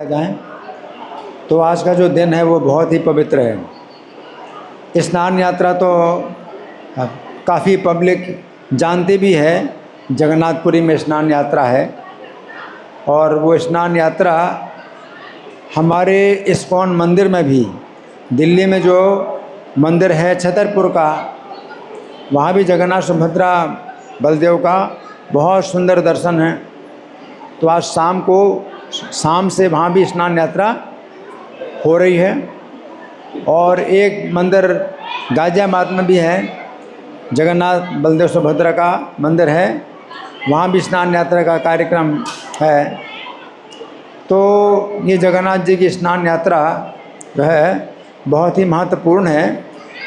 जाएं तो आज का जो दिन है वो बहुत ही पवित्र है। स्नान यात्रा तो काफ़ी पब्लिक जानती भी है, जगन्नाथपुरी में स्नान यात्रा है। और वो स्नान यात्रा हमारे इस्कॉन मंदिर में भी, दिल्ली में जो मंदिर है छतरपुर का, वहाँ भी जगन्नाथ सुभद्रा बलदेव का बहुत सुंदर दर्शन है। तो आज शाम से वहाँ भी स्नान यात्रा हो रही है। और एक मंदिर गाजियाबाद में भी है, जगन्नाथ बलदेव सुभद्रा का मंदिर है, वहाँ भी स्नान यात्रा का कार्यक्रम है। तो ये जगन्नाथ जी की स्नान यात्रा जो है बहुत ही महत्वपूर्ण है।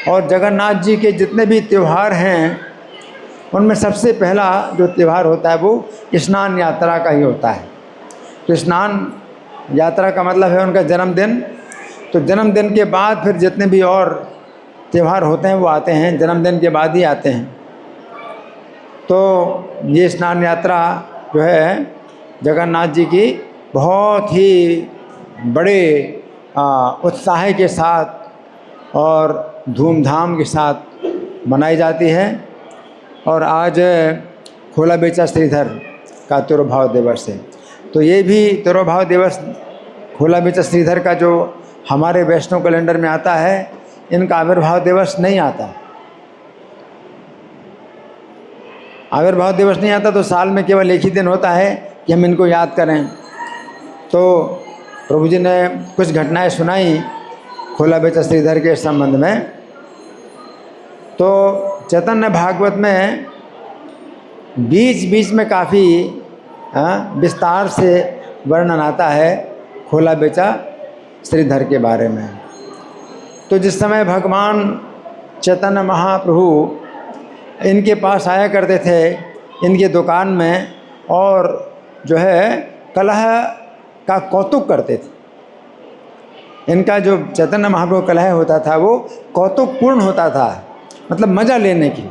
और जगन्नाथ जी के जितने भी त्यौहार हैं उनमें सबसे पहला जो त्यौहार होता है वो स्नान यात्रा का ही होता है। तो स्नान यात्रा का मतलब है उनका जन्मदिन। तो जन्मदिन के बाद फिर जितने भी और त्यौहार होते हैं वो आते हैं, जन्मदिन के बाद ही आते हैं। तो ये स्नान यात्रा जो है जगन्नाथ जी की बहुत ही बड़े उत्साह के साथ और धूमधाम के साथ मनाई जाती है। और आज खोला बेचा श्रीधर का तिरुभाव दिवस है। तो ये भी तिरुभाव दिवस खोला बेचा श्रीधर का जो हमारे वैष्णव कैलेंडर में आता है, इनका आविर्भाव दिवस नहीं आता। आविर्भाव दिवस नहीं आता तो साल में केवल एक ही दिन होता है कि हम इनको याद करें। तो प्रभु जी ने कुछ घटनाएं सुनाई खोला बेचा श्रीधर के संबंध में। तो चैतन्य भागवत में बीच बीच में काफ़ी विस्तार से वर्णन आता है खोला बेचा श्रीधर के बारे में। तो जिस समय भगवान चैतन्य महाप्रभु इनके पास आया करते थे, इनके दुकान में, और जो है कलह का कौतुक करते थे। इनका जो चैतन्य महाप्रभु कलह होता था वो कौतुकपूर्ण होता था, मतलब मज़ा लेने की।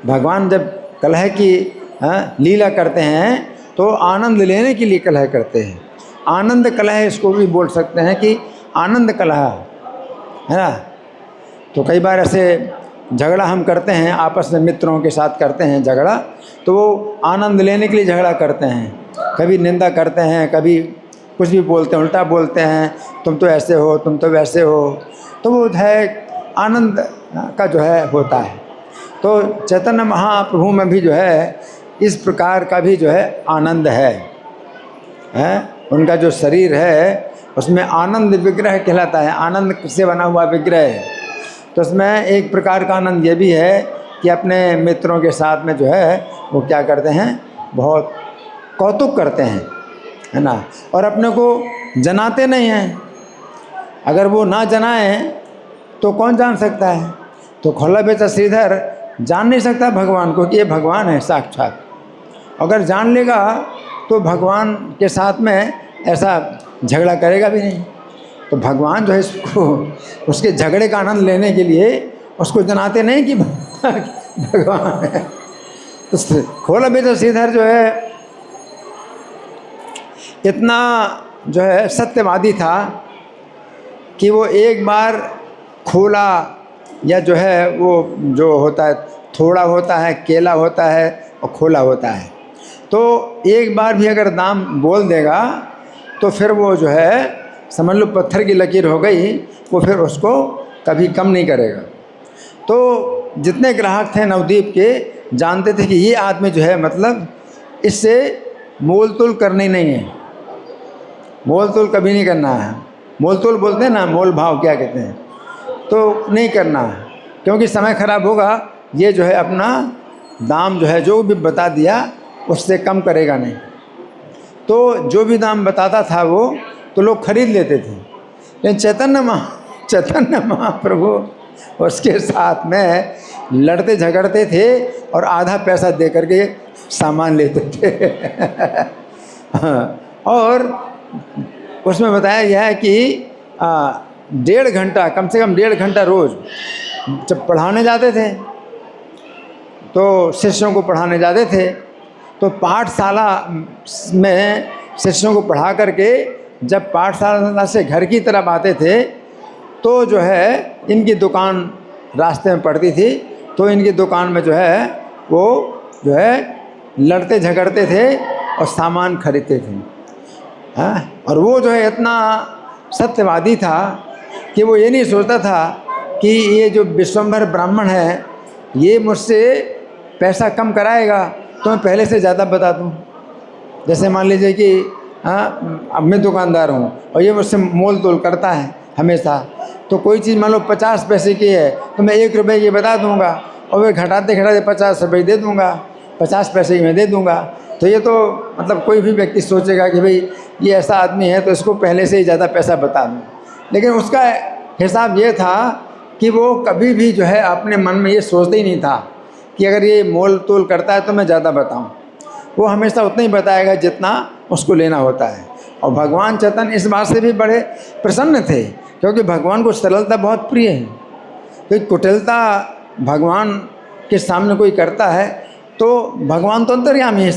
भगवान जब कलह की लीला करते हैं तो आनंद लेने के लिए कलह करते हैं। आनंद कलह इसको भी बोल सकते हैं कि आनंद कलह है ना। तो कई बार ऐसे झगड़ा हम करते हैं, आपस में मित्रों के साथ करते हैं झगड़ा, तो वो आनंद लेने के लिए झगड़ा करते हैं। कभी निंदा करते हैं, कभी कुछ भी बोलते हैं, उल्टा बोलते हैं, तुम तो ऐसे हो, तुम तो वैसे हो। तो वो है आनंद का जो है होता है। तो चैतन्य महाप्रभु में भी जो है इस प्रकार का भी जो है आनंद है। उनका जो शरीर है उसमें आनंद विग्रह कहलाता है, आनंद से बना हुआ विग्रह है। तो उसमें एक प्रकार का आनंद ये भी है कि अपने मित्रों के साथ में जो है वो क्या करते हैं, बहुत कौतुक करते हैं, है ना। और अपने को जनाते नहीं हैं। अगर वो ना जनाएं तो कौन जान सकता है। तो खोला बेचा श्रीधर जान नहीं सकता भगवान को कि ये भगवान है साक्षात। अगर जान लेगा तो भगवान के साथ में ऐसा झगड़ा करेगा भी नहीं। तो भगवान जो है इसको उसके झगड़े का आनंद लेने के लिए उसको जनाते नहीं कि भगवान है। तो खोला बेचा श्रीधर जो है इतना जो है सत्यवादी था कि वो एक बार खोला, या जो है वो जो होता है थोड़ा होता है, केला होता है और खोला होता है, तो एक बार भी अगर दाम बोल देगा तो फिर वो जो है समझ लो पत्थर की लकीर हो गई, वो फिर उसको कभी कम नहीं करेगा। तो जितने ग्राहक थे नवदीप के जानते थे कि ये आदमी जो है मतलब इससे मोल तोल करनी नहीं है, मोल तोल कभी नहीं करना है। मोल तोल बोलते हैं ना, मोल भाव क्या कहते हैं, तो नहीं करना है, क्योंकि समय खराब होगा। ये जो है अपना दाम जो है जो भी बता दिया उससे कम करेगा नहीं। तो जो भी दाम बताता था वो तो लोग खरीद लेते थे। लेकिन चैतन्य महाप्रभु उसके साथ में लड़ते झगड़ते थे और आधा पैसा दे करके सामान लेते थे। और उसमें बताया गया है कि 1.5 घंटा, कम से कम 1.5 घंटा रोज़ जब पढ़ाने जाते थे, तो शिष्यों को पढ़ाने जाते थे, तो पाठशाला में शिष्यों को पढ़ा करके जब पाठशाला से घर की तरफ आते थे तो जो है इनकी दुकान रास्ते में पड़ती थी, तो इनकी दुकान में जो है वो जो है लड़ते झगड़ते थे और सामान खरीदते थे। हाँ, और वो जो है इतना सत्यवादी था कि वो ये नहीं सोचता था कि ये जो विश्वम्भर ब्राह्मण है ये मुझसे पैसा कम कराएगा तो मैं पहले से ज़्यादा बता दूँ। जैसे मान लीजिए कि अब मैं दुकानदार हूँ और ये मुझसे मोल तोल करता है हमेशा, तो कोई चीज़ मान लो 50 पैसे की है तो मैं 1 रुपये की बता दूँगा और वे घटाते घटाते 50 रुपये दे दूँगा, 50 पैसे की मैं दे दूँगा। तो ये तो मतलब कोई भी व्यक्ति सोचेगा कि भाई ये ऐसा आदमी है तो इसको पहले से ही ज़्यादा पैसा बता दूँ। लेकिन उसका हिसाब ये था कि वो कभी भी जो है अपने मन में ये सोचते ही नहीं था कि अगर ये मोल तोल करता है तो मैं ज़्यादा बताऊँ। वो हमेशा उतना ही बताएगा जितना उसको लेना होता है। और भगवान चैतन्य इस बात से भी बड़े प्रसन्न थे क्योंकि भगवान को सरलता बहुत प्रिय है। तो कुटिलता भगवान के सामने कोई करता है तो भगवान तो अंतर्यामी है,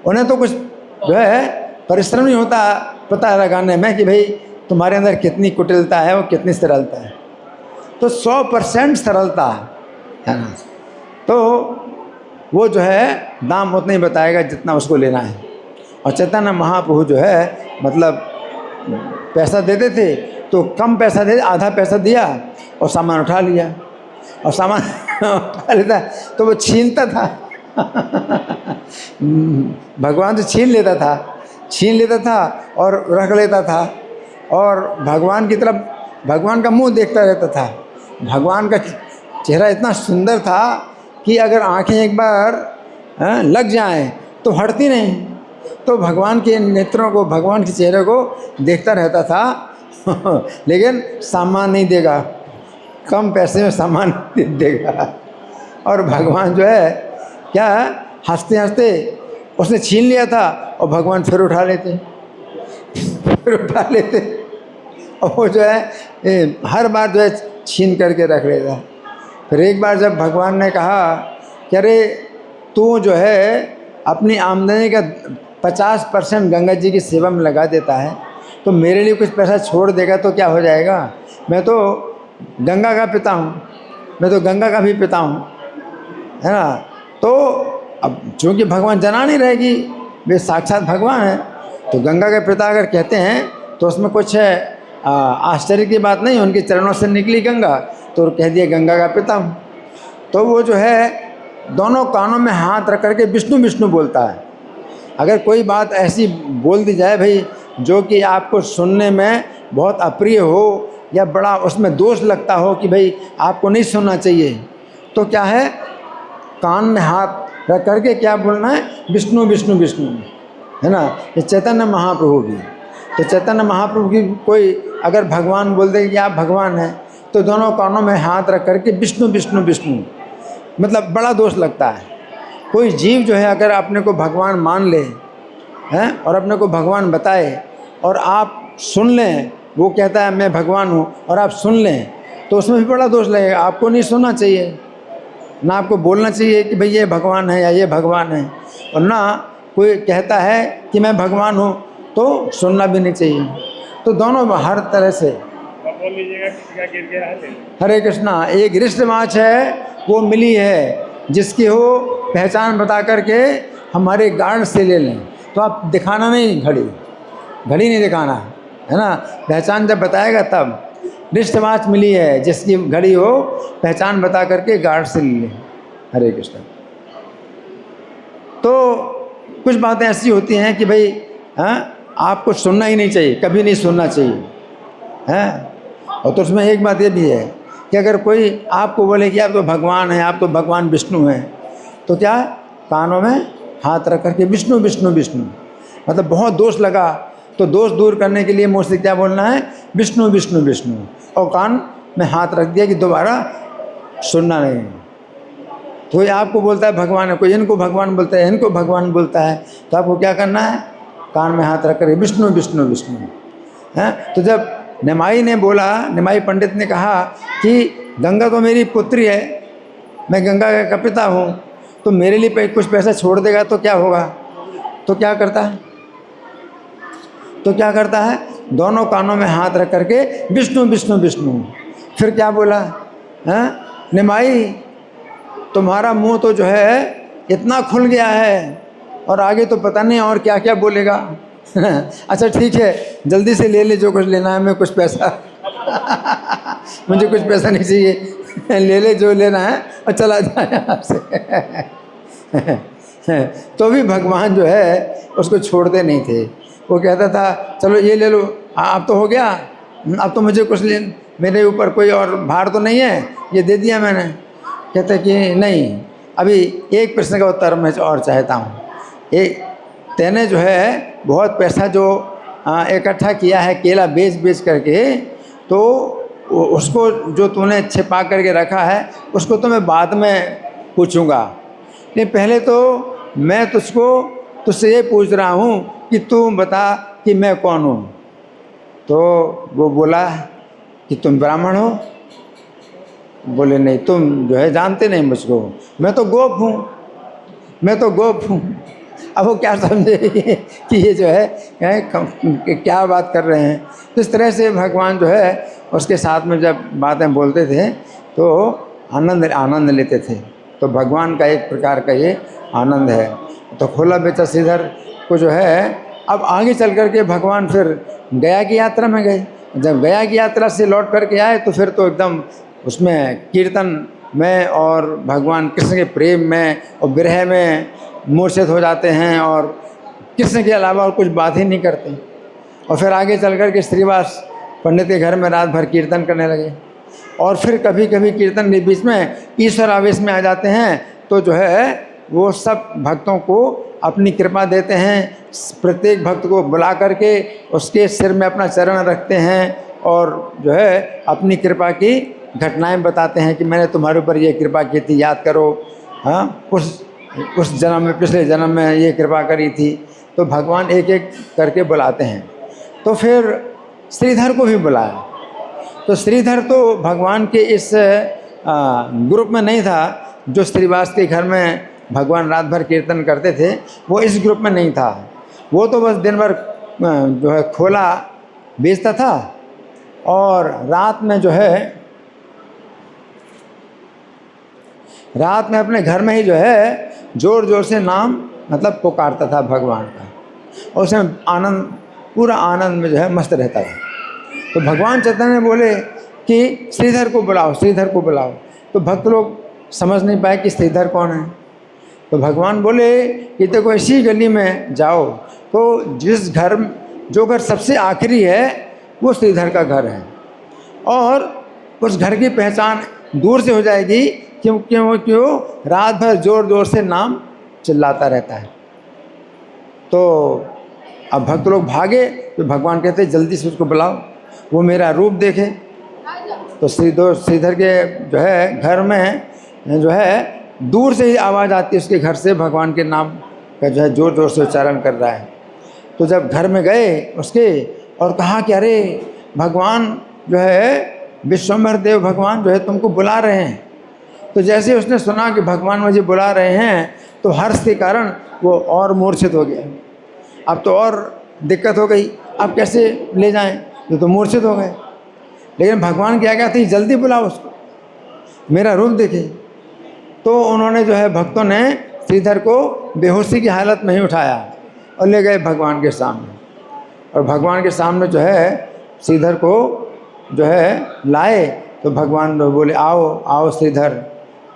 उन्हें तो कुछ जो है परिश्रम नहीं होता पता लगाने में कि भाई तुम्हारे अंदर कितनी कुटिलता है और कितनी सरलता है। तो 100% सरलता है ना, तो वो जो है दाम उतना ही बताएगा जितना उसको लेना है। और चैतन्य महाप्रभु जो है मतलब पैसा देते थे तो कम पैसा दे, आधा पैसा दिया और सामान उठा लिया, और सामान उठा लेता तो वो छीनता था भगवान से छीन लेता था और रख लेता था, और भगवान की तरफ भगवान का मुंह देखता रहता था। भगवान का चेहरा इतना सुंदर था कि अगर आंखें एक बार लग जाएं तो हटती नहीं, तो भगवान के नेत्रों को, भगवान के चेहरे को देखता रहता था लेकिन सामान नहीं देगा, कम पैसे में सामान देगा। और भगवान जो है क्या हंसते हंसते उसने छीन लिया था और भगवान फिर उठा लेते और वो जो है हर बार जो है छीन करके रख लेता। फिर एक बार जब भगवान ने कहा कि अरे तू जो है अपनी आमदनी का 50% गंगा जी की सेवा में लगा देता है तो मेरे लिए कुछ पैसा छोड़ देगा तो क्या हो जाएगा, मैं तो गंगा का पिता हूँ, मैं तो गंगा का भी पिता हूँ, है ना। तो अब चूँकि भगवान जना नहीं रहेगी, वे साक्षात भगवान है, तो गंगा के पिता अगर कहते हैं तो उसमें कुछ आश्चर्य की बात नहीं, उनके चरणों से निकली गंगा तो कह दिया गंगा का पिता हूँ। तो वो जो है दोनों कानों में हाथ रख करके विष्णु विष्णु बोलता है। अगर कोई बात ऐसी बोल दी जाए भाई जो कि आपको सुनने में बहुत अप्रिय हो या बड़ा उसमें दोष लगता हो कि भाई आपको नहीं सुनना चाहिए, तो क्या है कान में हाथ रख करके क्या बोलना है, विष्णु विष्णु विष्णु, है ना। ये चैतन्य महाप्रभु भी, तो चैतन्य महाप्रभु की कोई अगर भगवान बोल दे कि आप भगवान हैं तो दोनों कानों में हाथ रख करके विष्णु विष्णु विष्णु, मतलब बड़ा दोष लगता है। कोई जीव जो है अगर अपने को भगवान मान ले हैं और अपने को भगवान बताए और आप सुन लें, वो कहता है मैं भगवान हूँ और आप सुन लें, तो उसमें भी बड़ा दोष लगेगा। आपको नहीं सुनना चाहिए, ना आपको बोलना चाहिए कि भाई ये भगवान है या ये भगवान है, और ना कोई कहता है कि मैं भगवान हूँ तो सुनना भी नहीं चाहिए। तो दोनों हर तरह से। हरे कृष्णा। एक रिश्तमाच है वो मिली है जिसकी हो पहचान बता करके हमारे गार्ड से ले लें, तो आप दिखाना नहीं, घड़ी नहीं दिखाना, है ना। पहचान जब बताएगा तब। रिश्तमाच मिली है जिसकी घड़ी हो पहचान बता करके गार्ड से ले लें। हरे कृष्ण। तो कुछ बातें ऐसी होती हैं कि भाई आपको सुनना ही नहीं चाहिए, कभी नहीं सुनना चाहिए, हैं। और तो उसमें एक बात ये भी है कि अगर कोई आपको बोले कि आप तो भगवान हैं, आप तो भगवान विष्णु हैं, तो क्या कानों में हाथ रख करके विष्णु विष्णु विष्णु, मतलब बहुत दोष लगा तो दोष दूर करने के लिए मुझसे क्या बोलना है, विष्णु विष्णु विष्णु, और कान में हाथ रख दिया कि दोबारा सुनना नहीं। तो कोई आपको बोलता है भगवान है, कोई इनको भगवान बोलता है, इनको भगवान बोलता है, तो आपको क्या करना है, कान में हाथ रख कर विष्णु विष्णु विष्णु, हैं। तो जब निमाई ने बोला, निमाई पंडित ने कहा कि गंगा तो मेरी पुत्री है, मैं गंगा का पिता हूँ, तो मेरे लिए कुछ पैसा छोड़ देगा तो क्या होगा, तो क्या करता है, तो क्या करता है, दोनों कानों में हाथ रख करके विष्णु विष्णु विष्णु। फिर क्या बोला, हैं निमाई तुम्हारा मुंह तो जो है इतना खुल गया है और आगे तो पता नहीं और क्या क्या बोलेगा। अच्छा ठीक है, जल्दी से ले ले जो कुछ लेना है, मैं कुछ पैसा मुझे कुछ पैसा नहीं चाहिए, ले ले जो लेना है और चला जाए यहाँ से। तो भी भगवान जो है उसको छोड़ते नहीं थे। वो कहता था चलो ये ले लो, अब तो हो गया, अब तो मुझे कुछ ले, मेरे ऊपर कोई और भार तो नहीं है, ये दे दिया मैंने। कहते कि नहीं, अभी एक प्रश्न का उत्तर मैं और चाहता हूँ। एक तेने जो है बहुत पैसा जो इकट्ठा किया है केला बेच बेच करके, तो उसको जो तूने छिपा करके रखा है उसको तो मैं बाद में पूछूंगा, नहीं पहले तो मैं तुझसे ये पूछ रहा हूँ कि तू बता कि मैं कौन हूँ। तो वो बोला कि तुम ब्राह्मण हो। बोले नहीं, तुम जो है जानते नहीं मुझको, मैं तो गोप हूँ, मैं तो गोप हूँ। अब वो क्या समझे कि ये जो है क्या बात कर रहे हैं। तो इस तरह से भगवान जो है उसके साथ में जब बातें बोलते थे तो आनंद लेते थे। तो भगवान का एक प्रकार का ये आनंद है। तो खोला बेचा श्रीधर को जो है अब आगे चल कर के भगवान फिर गया की यात्रा में गए। जब गया की यात्रा से लौट करके आए तो फिर तो एकदम उसमें कीर्तन में और भगवान कृष्ण के प्रेम में और विरह में मूर्छित हो जाते हैं और कृष्ण के अलावा और कुछ बात ही नहीं करते। और फिर आगे चल कर के श्रीवास पंडित के घर में रात भर कीर्तन करने लगे। और फिर कभी कभी कीर्तन के बीच में ईश्वर आवेश में आ जाते हैं, तो जो है वो सब भक्तों को अपनी कृपा देते हैं। प्रत्येक भक्त को बुला करके उसके सिर में अपना चरण रखते हैं और जो है अपनी कृपा की घटनाएं बताते हैं कि मैंने तुम्हारे ऊपर ये कृपा की थी, याद करो, हाँ उस जन्म में, पिछले जन्म में ये कृपा करी थी। तो भगवान एक एक करके बुलाते हैं। तो फिर श्रीधर को भी बुलाया। तो श्रीधर तो भगवान के इस ग्रुप में नहीं था जो श्रीवास के घर में भगवान रात भर कीर्तन करते थे, वो इस ग्रुप में नहीं था। वो तो बस दिन भर जो है खोला बेचता था और रात में जो है रात में अपने घर में ही जो है जोर जोर से नाम मतलब पुकारता था भगवान का, और उसमें आनंद, पूरा आनंद में जो है मस्त रहता था। तो भगवान चैतन्य बोले कि श्रीधर को बुलाओ, श्रीधर को बुलाओ। तो भक्त लोग समझ नहीं पाए कि श्रीधर कौन है। तो भगवान बोले कि देखो इसी गली में जाओ, तो जो घर सबसे आखिरी है वो श्रीधर का घर है, और उस घर की पहचान दूर से हो जाएगी क्यों रात भर जोर जोर से नाम चिल्लाता रहता है। तो अब भक्त लोग भागे, तो भगवान कहते जल्दी से उसको बुलाओ, वो मेरा रूप देखे। तो श्रीधर के जो है घर में जो है दूर से ही आवाज़ आती है उसके घर से, भगवान के नाम का जो है जोर जोर से उच्चारण कर रहा है। तो जब घर में गए उसके और कहा कि अरे भगवान जो है विश्वम्भर देव भगवान जो है तुमको बुला रहे हैं। तो जैसे उसने सुना कि भगवान मुझे बुला रहे हैं तो हर्ष के कारण वो और मूर्छित हो गया। अब तो और दिक्कत हो गई, अब कैसे ले जाएं, ये तो मूर्छित हो गए। लेकिन भगवान क्या कहते हैं जल्दी बुलाओ उसको, मेरा रूप देखे। तो उन्होंने जो है भक्तों ने श्रीधर को बेहोशी की हालत में ही उठाया और ले गए भगवान के सामने। और भगवान के सामने जो है श्रीधर को जो है लाए। तो भगवान बोले आओ आओ श्रीधर,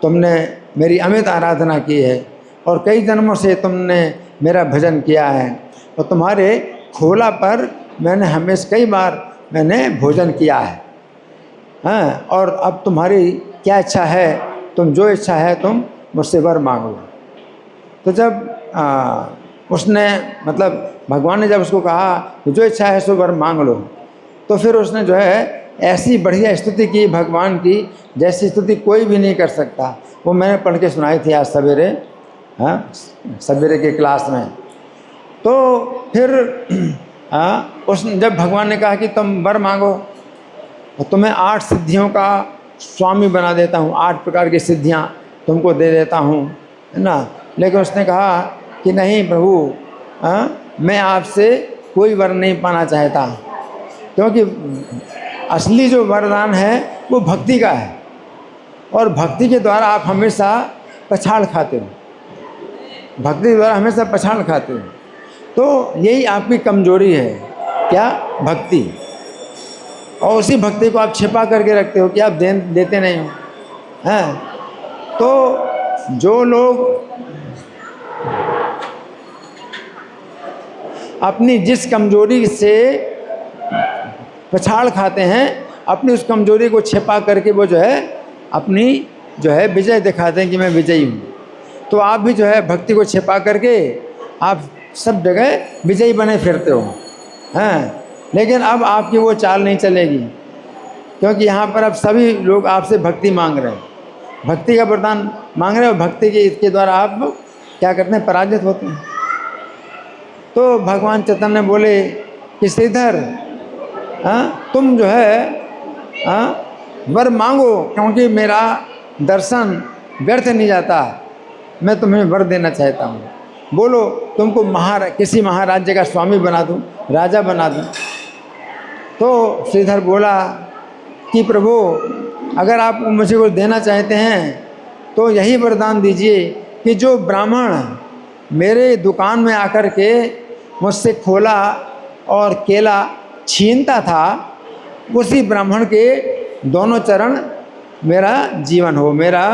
तुमने मेरी अमित आराधना की है और कई जन्मों से तुमने मेरा भजन किया है, और तुम्हारे खोला पर मैंने हमेशा कई बार मैंने भोजन किया है, हाँ, और अब तुम्हारी क्या इच्छा है, तुम जो इच्छा है तुम मुझसे वर मांगो। तो जब उसने मतलब भगवान ने जब उसको कहा कि जो इच्छा है सो वर मांग लो, तो फिर उसने जो है ऐसी बढ़िया स्तुति की भगवान की जैसी स्तुति कोई भी नहीं कर सकता। वो मैंने पढ़ के सुनाई थी आज सवेरे, हाँ सवेरे के क्लास में। तो फिर जब भगवान ने कहा कि तुम वर मांगो तो तुम्हें 8 सिद्धियों का स्वामी बना देता हूँ, 8 प्रकार की सिद्धियाँ तुमको दे देता हूँ, है ना। लेकिन उसने कहा कि नहीं प्रभु, मैं आपसे कोई वर नहीं पाना चाहता, क्योंकि असली जो वरदान है वो भक्ति का है, और भक्ति के द्वारा आप हमेशा पछाड़ खाते हो, भक्ति के द्वारा हमेशा पछाड़ खाते हो। तो यही आपकी कमजोरी है, क्या? भक्ति। और उसी भक्ति को आप छिपा करके रखते हो कि आप देते नहीं हो, हैं? तो जो लोग अपनी जिस कमजोरी से पछाड़ खाते हैं, अपनी उस कमजोरी को छिपा करके वो जो है अपनी जो है विजय दिखाते हैं कि मैं विजयी हूँ। तो आप भी जो है भक्ति को छिपा करके आप सब जगह विजयी बने फिरते हो, हैं? लेकिन अब आपकी वो चाल नहीं चलेगी, क्योंकि यहाँ पर अब सभी लोग आपसे भक्ति मांग रहे हैं, भक्ति का वरदान मांग रहे हैं, और भक्ति के इसके द्वारा आप क्या करते हैं? पराजित होते हैं। तो भगवान चैतन्य बोले कि श्रीधर, तुम जो है वर मांगो, क्योंकि मेरा दर्शन व्यर्थ नहीं जाता, मैं तुम्हें वर देना चाहता हूँ। बोलो, तुमको किसी महाराज्य का स्वामी बना दूँ, राजा बना दूँ। तो श्रीधर बोला कि प्रभु, अगर आप मुझे कुछ देना चाहते हैं तो यही वरदान दीजिए कि जो ब्राह्मण मेरे दुकान में आकर के मुझसे खोला और केला छीनता था, उसी ब्राह्मण के दोनों चरण मेरा जीवन हो, मेरा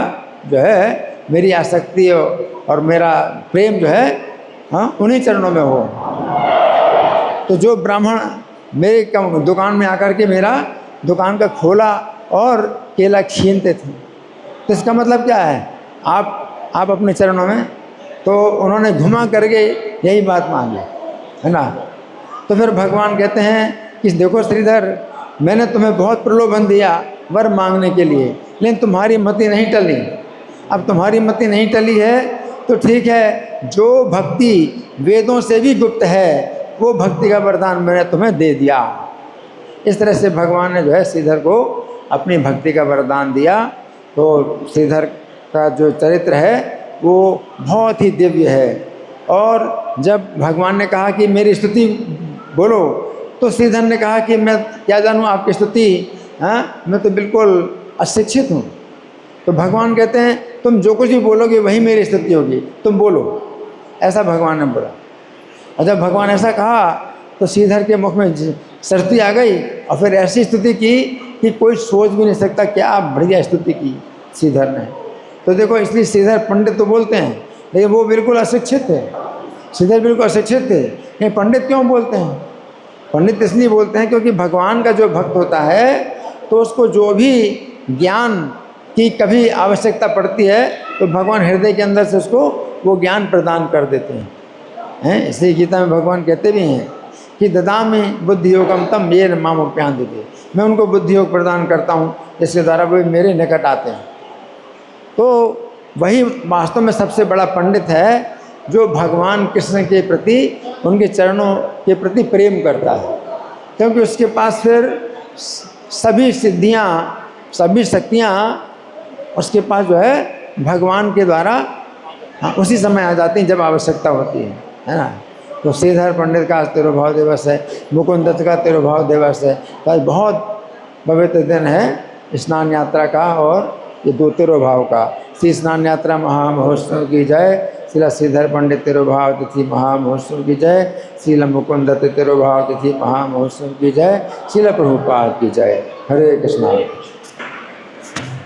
जो है मेरी आसक्ति और मेरा प्रेम जो है उन्हीं चरणों में हो। तो जो ब्राह्मण मेरे दुकान में आकर के मेरा दुकान का खोला और केला छीनते थे, तो इसका मतलब क्या है? आप अपने चरणों में। तो उन्होंने घुमा करके यही बात मांगी, है ना। तो फिर भगवान कहते हैं कि देखो श्रीधर, मैंने तुम्हें बहुत प्रलोभन दिया वर मांगने के लिए, लेकिन तुम्हारी मति नहीं टली। अब तुम्हारी मति नहीं टली है तो ठीक है, जो भक्ति वेदों से भी गुप्त है वो भक्ति का वरदान मैंने तुम्हें दे दिया। इस तरह से भगवान ने जो है श्रीधर को अपनी भक्ति का वरदान दिया। तो श्रीधर का जो चरित्र है वो बहुत ही दिव्य है। और जब भगवान ने कहा कि मेरी स्तुति बोलो, तो श्रीधर ने कहा कि मैं क्या जानूँ आपकी स्तुति, मैं तो बिल्कुल अशिक्षित हूँ। तो भगवान कहते हैं तुम जो कुछ भी बोलोगे वही मेरी स्तुति होगी, तुम बोलो, ऐसा भगवान ने बोला। और जब भगवान ऐसा कहा तो श्रीधर के मुख में सरती आ गई, और फिर ऐसी स्तुति की कि कोई सोच भी नहीं सकता क्या बढ़िया स्तुति की श्रीधर ने। तो देखो, इसलिए श्रीधर पंडित तो बोलते हैं, लेकिन वो बिल्कुल अशिक्षित थे। श्रीधर बिल्कुल अशिक्षित थे। ये पंडित क्यों बोलते हैं? पंडित इसलिए बोलते हैं क्योंकि भगवान का जो भक्त होता है तो उसको जो भी ज्ञान की कभी आवश्यकता पड़ती है तो भगवान हृदय के अंदर से उसको वो ज्ञान प्रदान कर देते हैं। इसलिए गीता में भगवान कहते भी हैं कि ददामि बुद्धि योगम तम येन मामुपयान्ति, मैं उनको बुद्धि योग प्रदान करता हूँ जिसके द्वारा वो मेरे निकट आते हैं। तो वही वास्तव में सबसे बड़ा पंडित है जो भगवान कृष्ण के प्रति, उनके चरणों के प्रति प्रेम करता है, क्योंकि उसके पास फिर सभी सिद्धियाँ, सभी शक्तियाँ उसके पास जो है भगवान के द्वारा उसी समय आ जाती हैं जब आवश्यकता होती है ना। तो श्रीधर पंडित का आज तिरुभाव दिवस है, मुकुंद दत्त का तिरुभाव दिवस है। तो आज बहुत पवित्र दिन है स्नान यात्रा का और ये दो तिरुभाव का। श्री स्नान यात्रा महामहोत्सव की जय, श्रीला श्रीधर पंडित तिरुभाव तिथि महामहोत्सव की जय, श्रीला मुकुंद दत्त तिरुभाव तिथि महामहोत्सव की जय, श्रीला प्रभुपाद की जय। हरे कृष्णा।